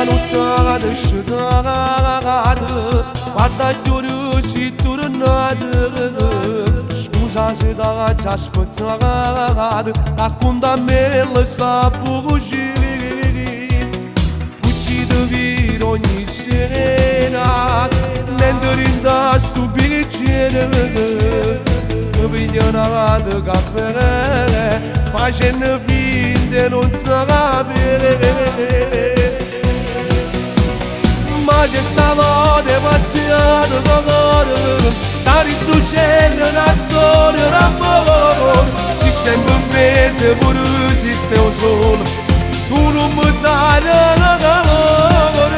nutada chegada, guarda giurisi turnada. Scusa se dá aspettata, a quando me la sta fuggire. Fuggi da vita ogni sera, mentre in da stupidicere. Viglianata caffè, facendo finta non sapere. Ma che stavo demasiato d'amore, sta distruggendo una storia d'amore. Si sente freddo pure se stiamo solo, tu non mi sai l'amore.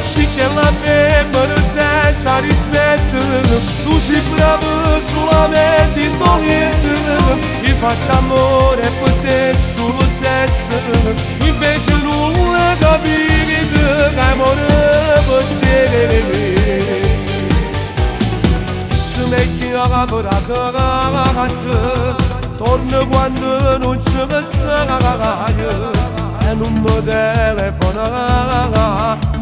Sì che la femmina senza rispetto, tu sei bravo solamente in togliere. Io faccio amore per te solo sesso, invece nulla capire che amore per te. Se lei chiama per la ragazza, torna quando non c'è questa e non mi telefona,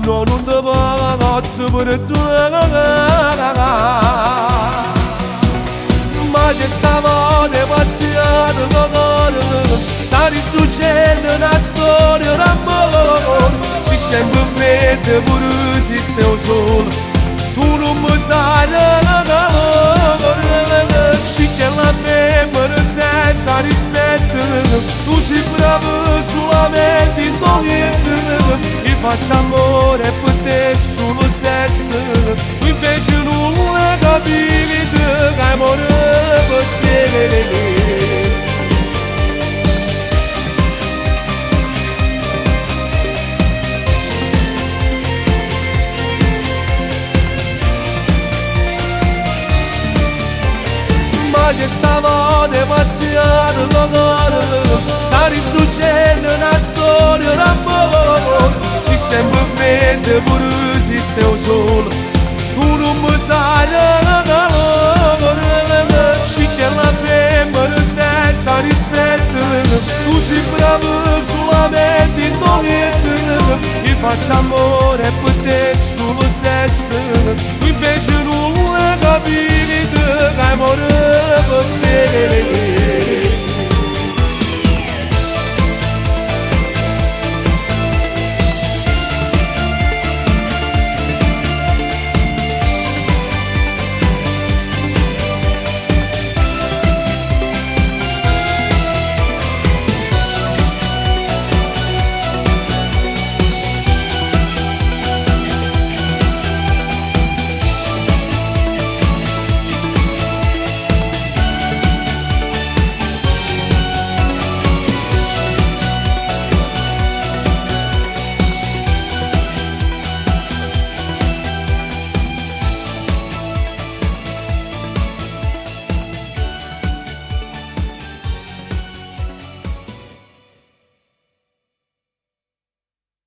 no, non ti posso per te. Ma che stavo demasiato d'amore, sta distruggendo una storia d'amore. Si sente freddo pure se stiamo solo, tu non mi sai l'amore. Sì che la femmina senza rispetto, tu sei bravo solamente in togliere. Io faccio amore per te solo sesso, tu invece non vuoi capire che amore per te. Che stavo demasiato d'amore, sta distruggendo una storia d'amore. Si sente freddo pure se stiamo solo, tu non mi sai l'amore. Sì che la femmina senza rispetto, tu sei bravo solamente in togliere. Io faccio amore per te